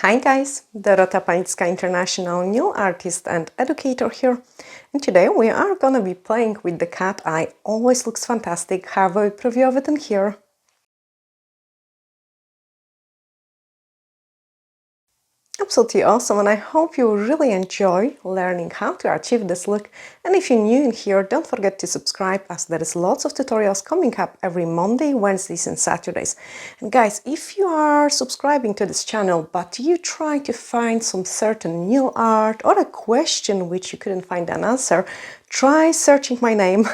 Hi guys, Dorota International Nail Artist and Educator here, and today we are gonna be playing with the cat eye. Always looks fantastic. Have a preview of it in here. Absolutely awesome, and I hope you really enjoy learning how to achieve this look. And if you're new in here, don't forget to subscribe, as there is lots of tutorials coming up every Monday, Wednesdays and Saturdays. And guys, if you are subscribing to this channel but you try to find some certain nail art or a question which you couldn't find an answer, try searching my name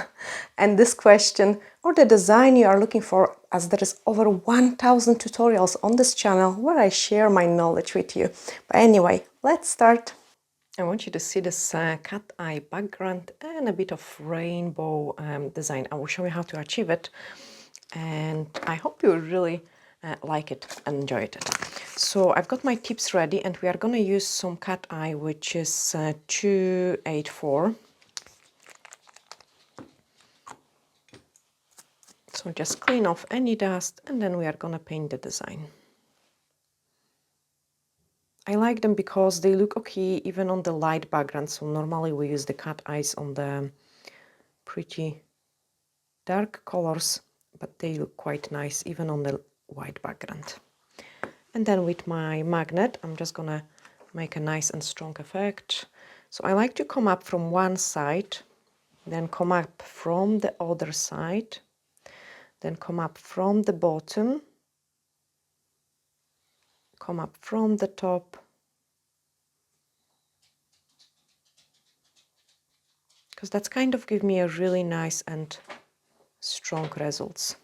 and this question or the design you are looking for, as there is over 1000 tutorials on this channel where I share my knowledge with you. But anyway, let's start. I want you to see this cat eye background and a bit of rainbow design. I will show you how to achieve it, and I hope you really like it and enjoy it. So I've got my tips ready, and we are going to use some cat eye, which is 284. So just clean off any dust, and then we are gonna paint the design. I like them because they look okay even on the light background. So normally we use the cat eyes on the pretty dark colors, but they look quite nice even on the white background. And then with my magnet, I'm just gonna make a nice and strong effect. So I like to come up from one side, then come up from the other side, then come up from the bottom, come up from the top, because that's kind of give me a really nice and strong results.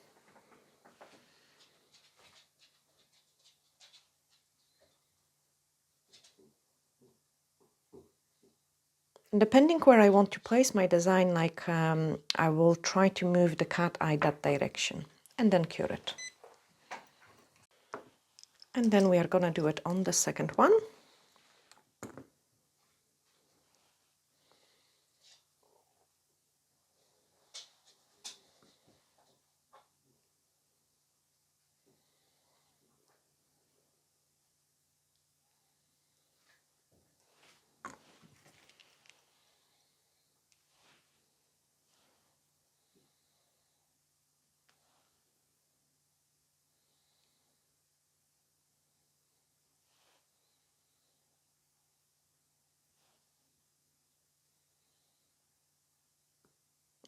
And depending where I want to place my design, like I will try to move the cat eye that direction and then cure it. And then we are gonna do it on the second one.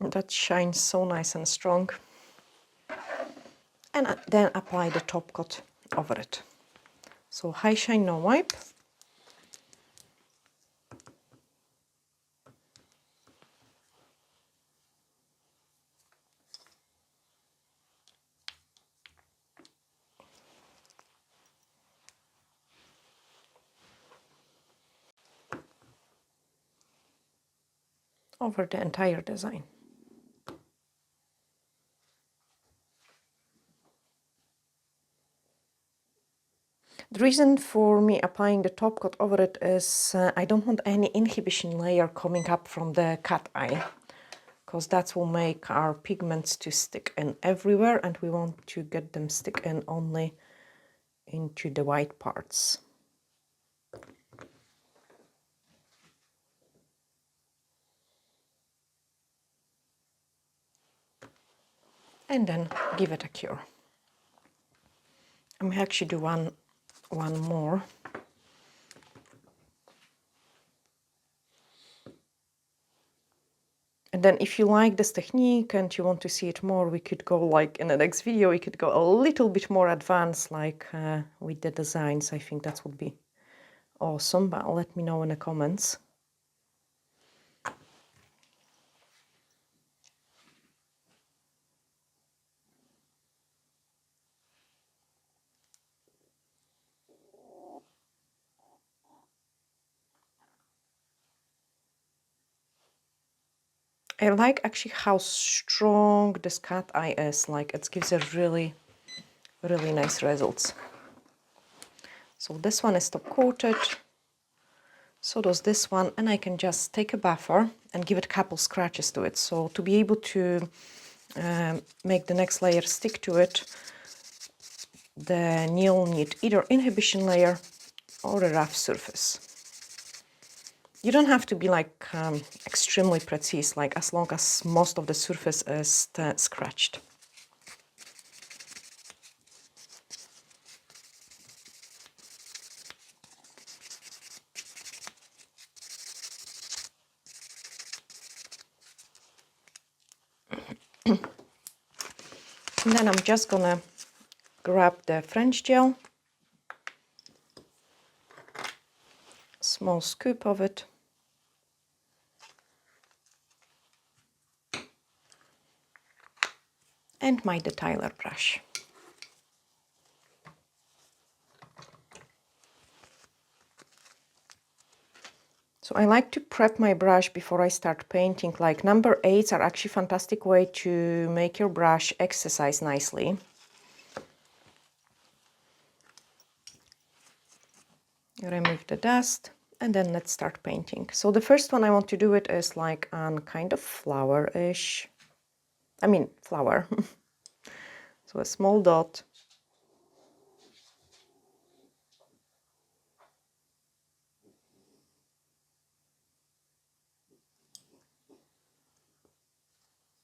That shines so nice and strong. And then apply the top coat over it. So high shine, no wipe. Over the entire design. The reason for me applying the top coat over it is I don't want any inhibition layer coming up from the cat eye, because that will make our pigments to stick in everywhere, and we want to get them stick in only into the white parts. And then give it a cure. I'm actually do one more. And then if you like this technique and you want to see it more, we could go, like in the next video, we could go a little bit more advanced, like with the designs. I think that would be awesome, but let me know in the comments. I like actually how strong this cat eye is. Like, it gives a really nice results. So this one is top coated, so does this one, and I can just take a buffer and give it a couple scratches to it. So to be able to make the next layer stick to it, the nail need either inhibition layer or a rough surface. You don't have to be like extremely precise, like as long as most of the surface is scratched. And then I'm just gonna grab the French gel, small scoop of it, and my detailer brush. So I like to prep my brush before I start painting. Like number 8s are actually a fantastic way to make your brush exercise nicely. Remove the dust and then let's start painting. So the first one I want to do it is like on kind of flower-ish. I mean flower. So a small dot.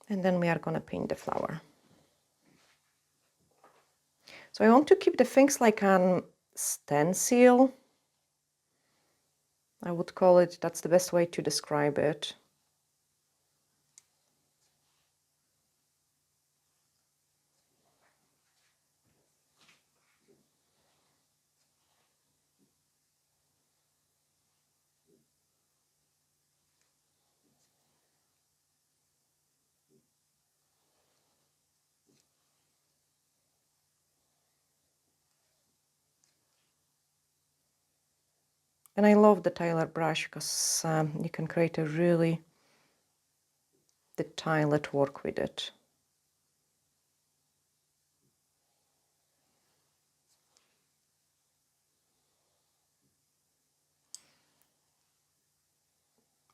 And then we are going to paint the flower. So I want to keep the things like an stencil, I would call it. That's the best way to describe it. And I love the Tyler brush because you can create a really detailed work with it.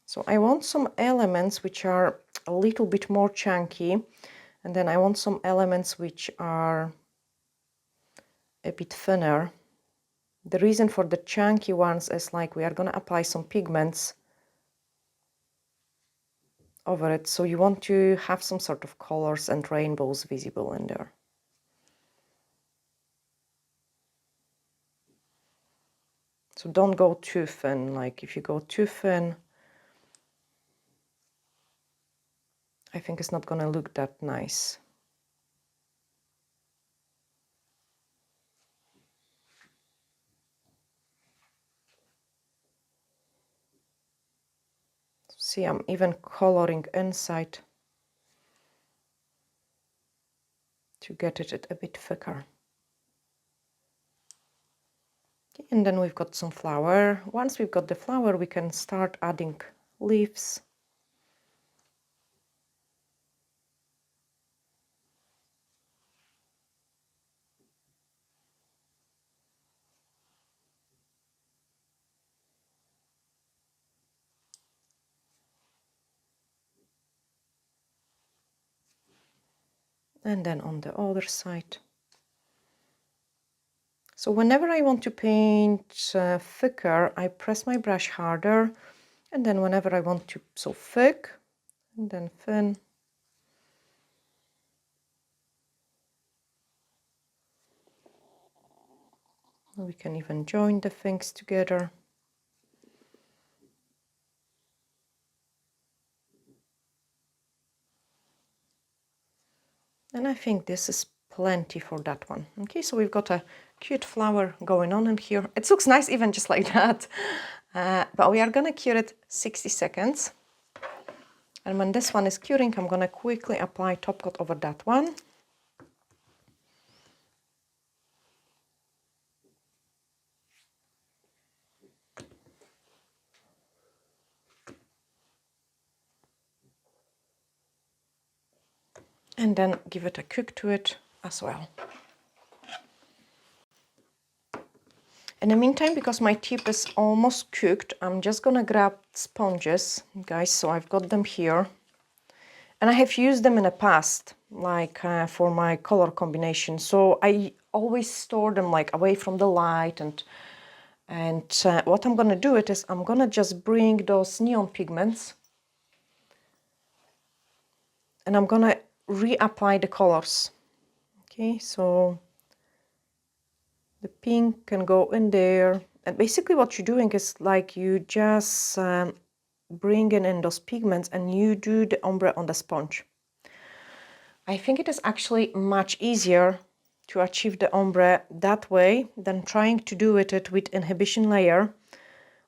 So I want some elements which are a little bit more chunky, and then I want some elements which are a bit thinner. The reason for the chunky ones is like we are going to apply some pigments over it, so you want to have some sort of colors and rainbows visible in there. So don't go too thin. Like if you go too thin, I think it's not going to look that nice. See, I'm even coloring inside to get it a bit thicker. Okay, and then we've got some flower. Once we've got the flower, we can start adding leaves. And then on the other side. So whenever I want to paint thicker, I press my brush harder, and then whenever I want to, so thick and then thin. We can even join the things together. And I think this is plenty for that one. Okay, so we've got a cute flower going on in here. It looks nice even just like that. But we are going to cure it 60 seconds. And when this one is curing, I'm going to quickly apply top coat over that one. And then give it a cook to it as well. In the meantime, because my tip is almost cooked, I'm just gonna grab sponges, guys, so I've got them here. And I have used them in the past, like for my color combination. So I always store them like away from the light and And what I'm gonna do is I'm gonna just bring those neon pigments and I'm gonna reapply the colors. Okay, so the pink can go in there. And basically what you're doing is like you just bringing in those pigments and you do the ombre on the sponge. I think it is actually much easier to achieve the ombre that way than trying to do it with inhibition layer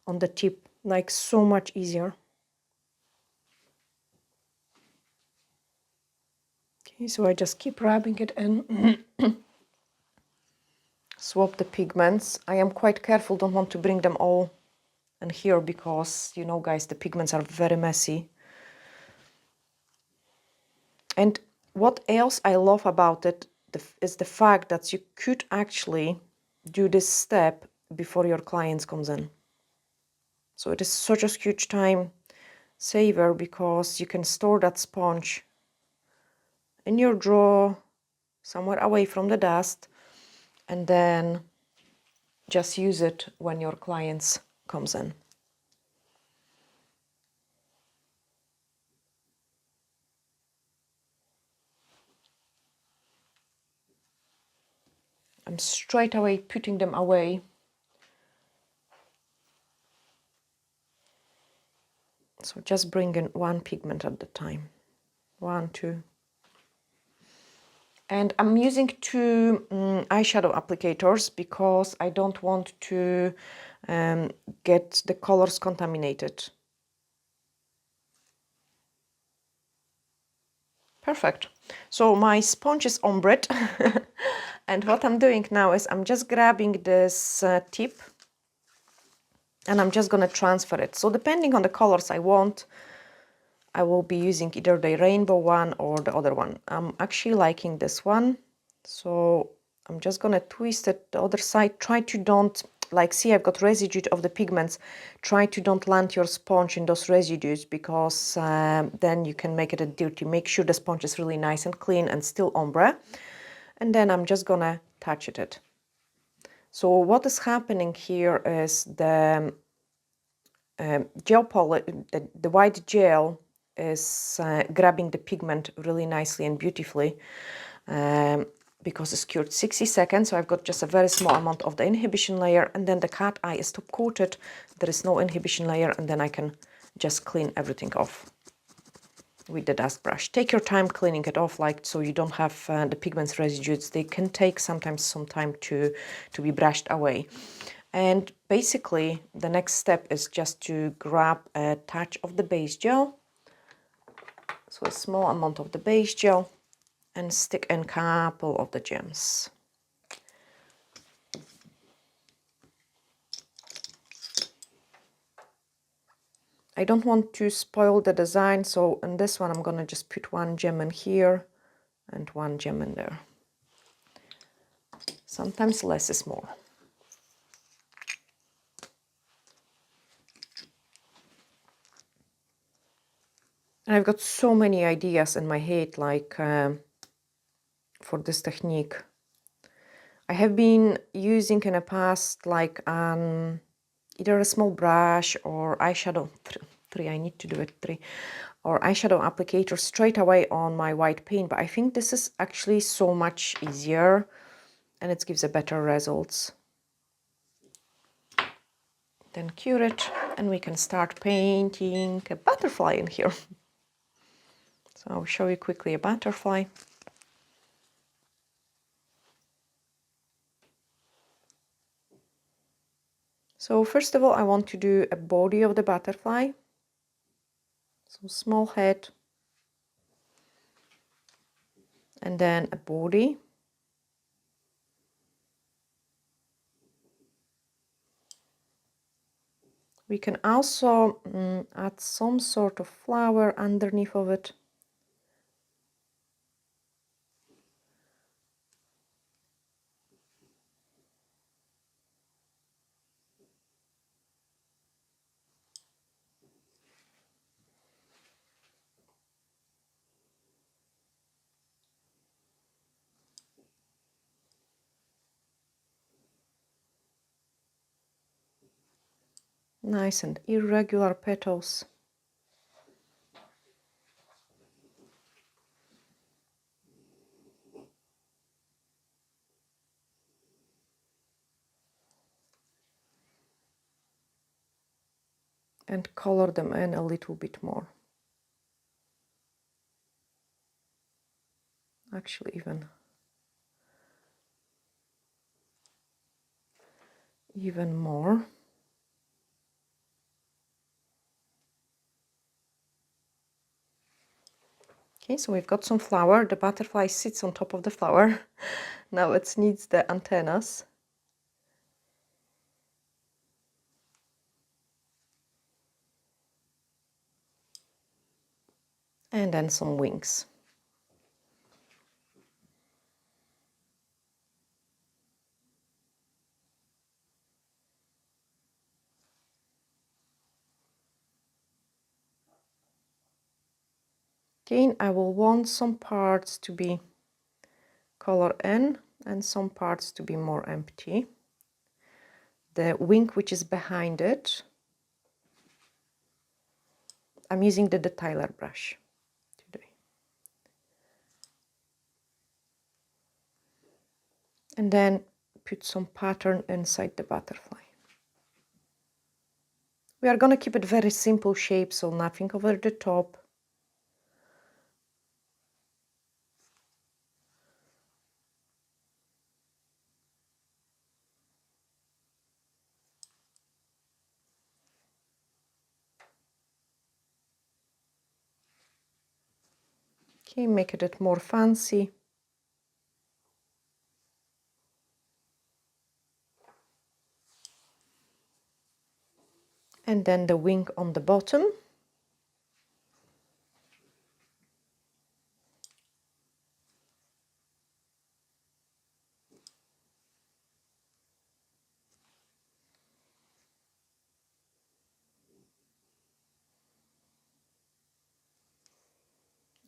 on the tip, like so much easier. Okay, so I just keep rubbing it in. Swap the pigments. I am quite careful, don't want to bring them all in here because, you know, guys, the pigments are very messy. And what else I love about it is the fact that you could actually do this step before your clients comes in. So it is such a huge time saver because you can store that sponge in your drawer somewhere away from the dust and then just use it when your clients comes in. I'm straight away putting them away. So just bring in one pigment at the time. 1, 2. And I'm using 2 eyeshadow applicators because I don't want to get the colors contaminated. Perfect. So my sponge is ombred. And what I'm doing now is I'm just grabbing this tip and I'm just going to transfer it. So depending on the colors I want, I will be using either the rainbow one or the other one. I'm actually liking this one. So I'm just going to twist it the other side. Try to don't, like, see, I've got residue of the pigments. Try to don't land your sponge in those residues because then you can make it dirty. Make sure the sponge is really nice and clean and still ombre. And then I'm just gonna touch it. So what is happening here is the gel polish, the white gel is grabbing the pigment really nicely and beautifully because it's cured 60 seconds. So I've got just a very small amount of the inhibition layer and then the cat eye is top coated. There is no inhibition layer and then I can just clean everything off with the dust brush. Take your time cleaning it off, like so you don't have the pigments residues. They can take sometimes some time to be brushed away. And basically the next step is just to grab a touch of the base gel, so a small amount of the base gel, and stick in a couple of the gems. I don't want to spoil the design, so in this one I'm gonna just put 1 gem in here and 1 gem in there. Sometimes less is more. And I've got so many ideas in my head, like for this technique. I have been using in the past like either a small brush or eyeshadow, 3, I need to do it 3, or eyeshadow applicator straight away on my white paint, but I think this is actually so much easier and it gives a better results. Then cure it and we can start painting a butterfly in here. So I'll show you quickly a butterfly. So first of all, I want to do a body of the butterfly. So small head. And then a body. We can also add some sort of flower underneath of it. Nice and irregular petals. And color them in a little bit more. Actually, even more. Okay, so we've got some flower. The butterfly sits on top of the flower. Now it needs the antennas. And then some wings. Again, I will want some parts to be color in and some parts to be more empty. The wing which is behind it, I'm using the detailer brush today. And then put some pattern inside the butterfly. We are going to keep it very simple shape, so nothing over the top. Okay, make it more fancy. And then the wing on the bottom.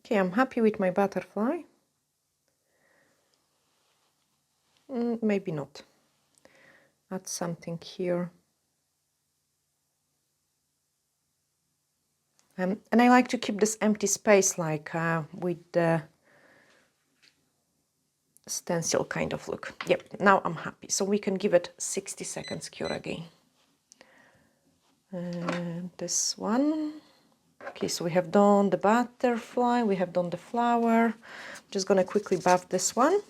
Okay, I'm happy with my butterfly. Maybe not. Add something here. And I like to keep this empty space like with the stencil kind of look. Yep, now I'm happy. So we can give it 60 seconds cure again. And this one. Okay, so we have done the butterfly, we have done the flower. I'm just gonna quickly buff this one.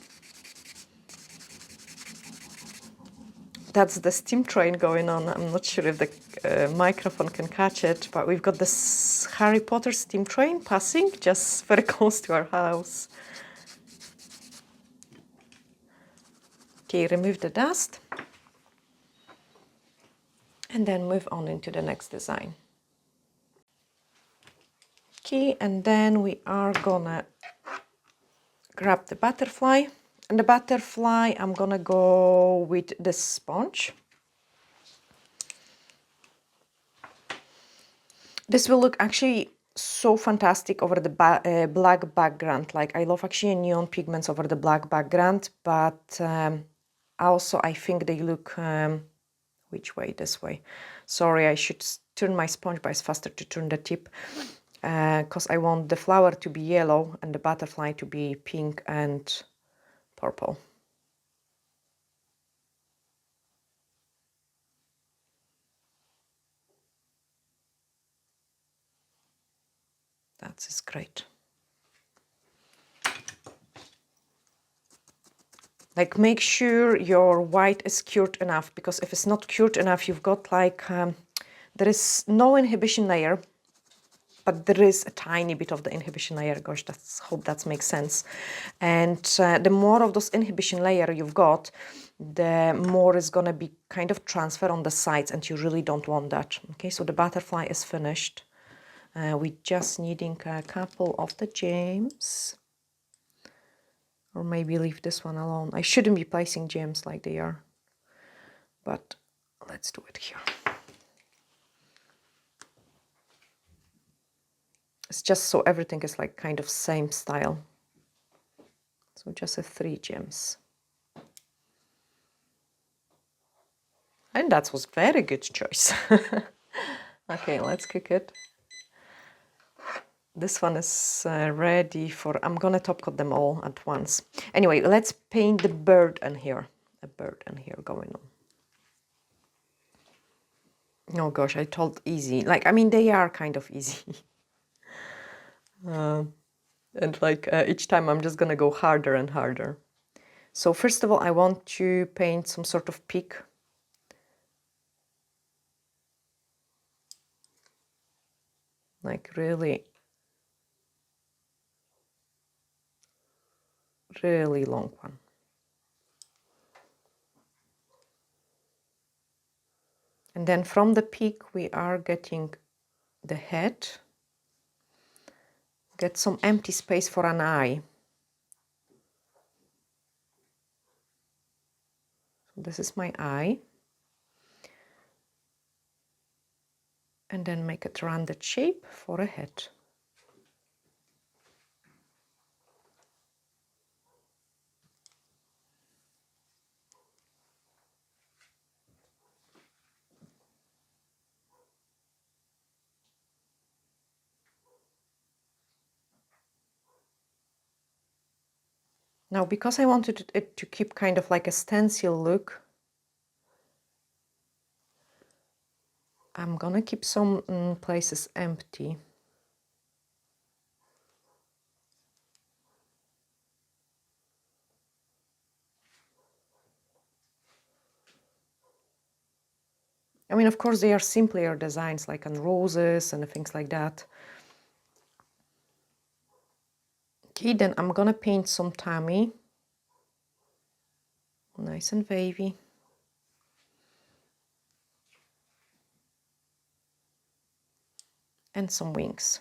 That's the steam train going on. I'm not sure if the microphone can catch it, but we've got this Harry Potter steam train passing just very close to our house. Okay, remove the dust. And then move on into the next design. Okay, and then we are gonna grab the butterfly. And the butterfly, I'm gonna go with the sponge. This will look actually so fantastic over the black background. Like, I love actually neon pigments over the black background, but also I think they look, which way? This way. Sorry, I should turn my sponge, but it's faster to turn the tip, because I want the flower to be yellow and the butterfly to be pink and purple. That is great. Like, make sure your white is cured enough, because if it's not cured enough, you've got like, there is no inhibition layer, but there is a tiny bit of the inhibition layer. Gosh, hope that makes sense. And the more of those inhibition layer you've got, the more is gonna be kind of transfer on the sides, and you really don't want that. Okay, so the butterfly is finished. We're just needing a couple of the gems. Or maybe leave this one alone. I shouldn't be placing gems like they are, but let's do it here. It's just so everything is like kind of same style. So just 3 gems. And that was very good choice. Okay, let's cook it. This one is ready for, I'm gonna top coat them all at once. Anyway, let's paint the bird in here. A bird in here going on. Oh gosh, I told easy. Like, I mean, they are kind of easy. And like each time I'm just gonna go harder and harder. So first of all, I want to paint some sort of peak. Like really, really long one. And then from the peak, we are getting the head. Get some empty space for an eye. So this is my eye. And then make a rounded shape for a head. Now, because I wanted it to keep kind of like a stencil look, I'm gonna keep some places empty. I mean, of course, they are simpler designs like on roses and things like that. Okay, then I'm gonna paint some tummy. Nice and wavy. And some wings.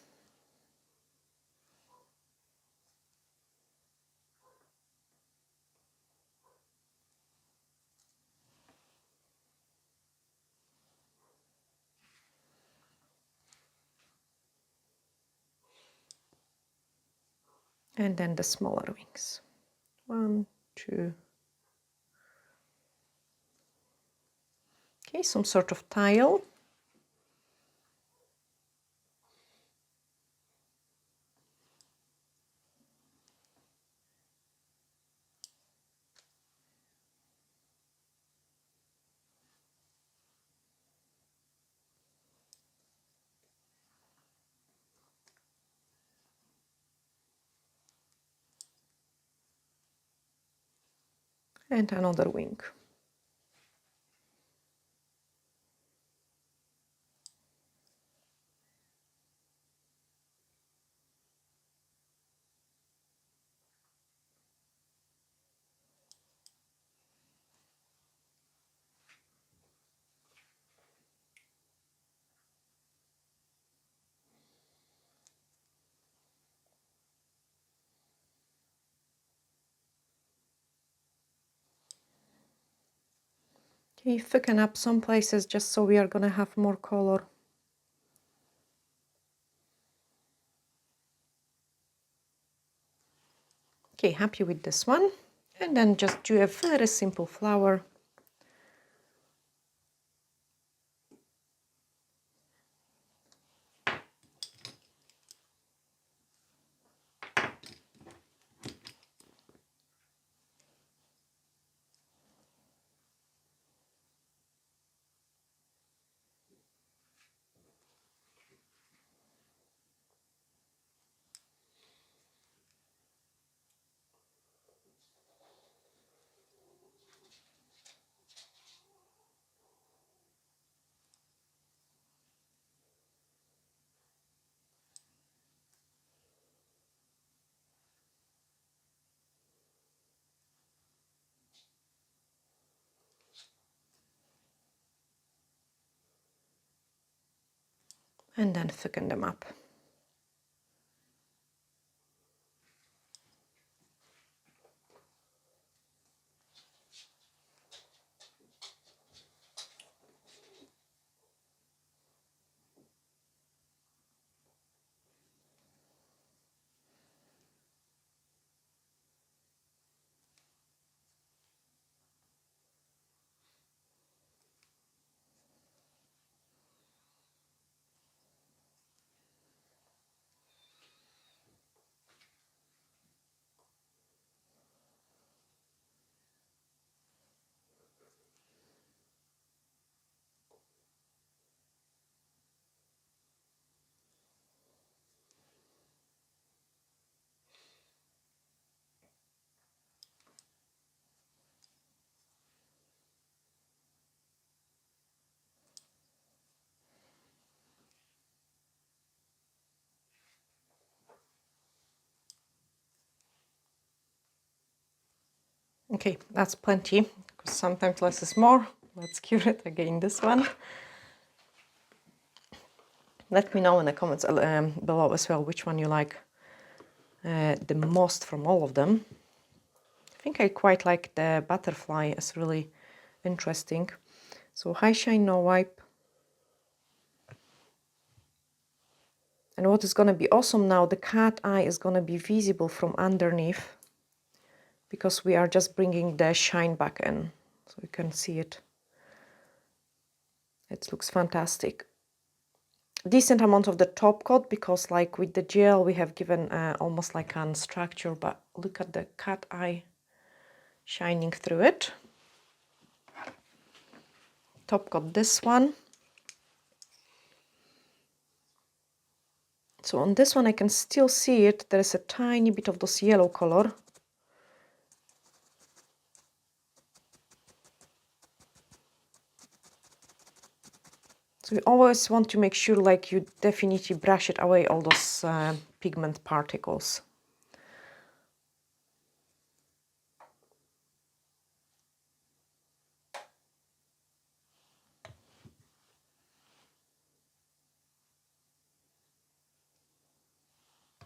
And then the smaller wings. 1, 2. Okay, some sort of tile. And another wing. Okay, thicken up some places just so we are gonna have more color. Okay, happy with this one. And then just do a very simple flower. And then thicken them up. Okay, that's plenty, because sometimes less is more. Let's cure it again, this one. Let me know in the comments below as well which one you like the most from all of them. I think I quite like the Butterfly, it's really interesting. So high shine, no wipe. And what is going to be awesome now, the cat eye is going to be visible from underneath, because we are just bringing the shine back in, so you can see it. It looks fantastic. Decent amount of the top coat, because like with the gel we have given almost like a structure, but look at the cat eye shining through it. Top coat this one. So on this one I can still see it, there is a tiny bit of this yellow color. So you always want to make sure like you definitely brush it away, all those pigment particles.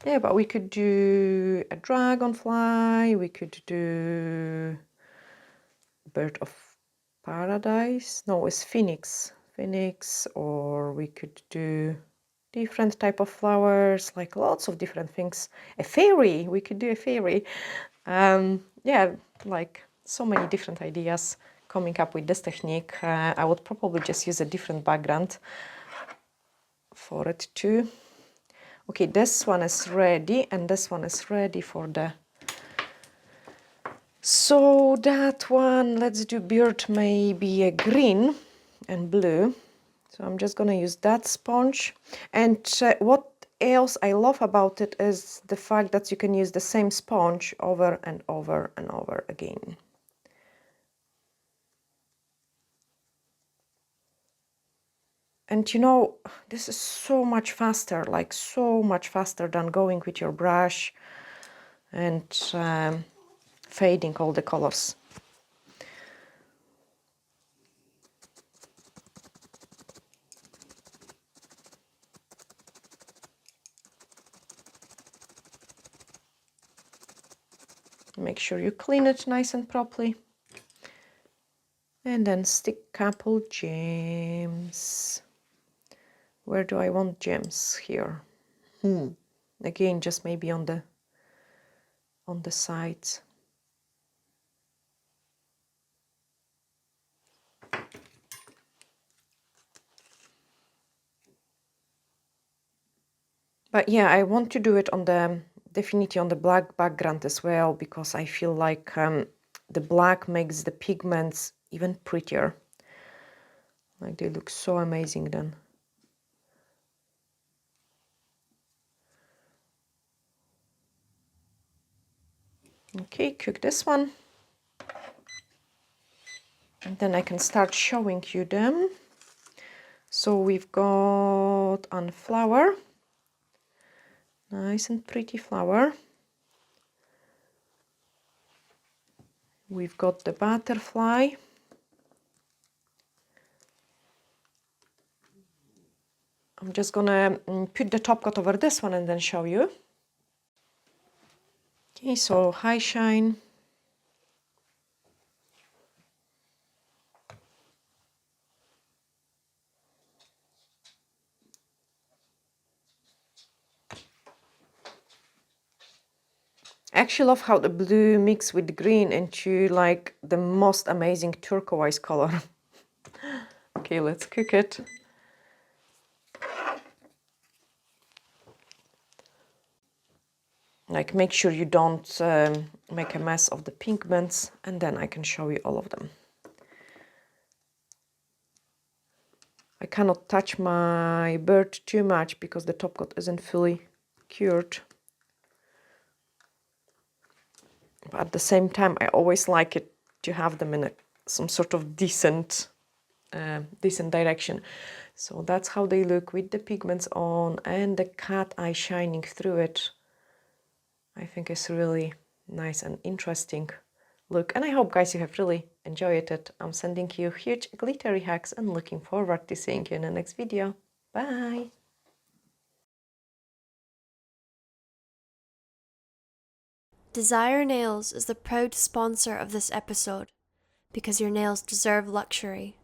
Yeah, but we could do a dragonfly, we could do bird of paradise, no, it's phoenix, or we could do different type of flowers, like lots of different things. A fairy, we could do a fairy. Yeah, like so many different ideas coming up with this technique. I would probably just use a different background for it too. Okay, this one is ready, and this one is ready for the... So that one, let's do bird, maybe a green and blue. So I'm just gonna use that sponge. And what else I love about it is the fact that you can use the same sponge over and over and over again. And you know, this is so much faster, like so much faster than going with your brush and fading all the colors. Make sure you clean it nice and properly. And then stick couple gems. Where do I want gems? Here. Again, just maybe on the sides. But yeah, I want to do it on the, definitely on the black background as well, because I feel like the black makes the pigments even prettier. Like they look so amazing then. Okay, cook this one. And then I can start showing you them. So we've got a flower. Nice and pretty flower. We've got the butterfly. I'm just gonna put the top coat over this one and then show you. Okay, so high shine. I actually love how the blue mixes with the green into like the most amazing turquoise color. Okay, let's cook it. Like make sure you don't make a mess of the pigments, and then I can show you all of them. I cannot touch my bird too much because the top coat isn't fully cured. But at the same time, I always like it to have them in some sort of decent direction. So that's how they look with the pigments on and the cat eye shining through it. I think it's really nice and interesting look. And I hope, guys, you have really enjoyed it. I'm sending you huge glittery hugs and looking forward to seeing you in the next video. Bye! Desire Nails is the proud sponsor of this episode because your nails deserve luxury.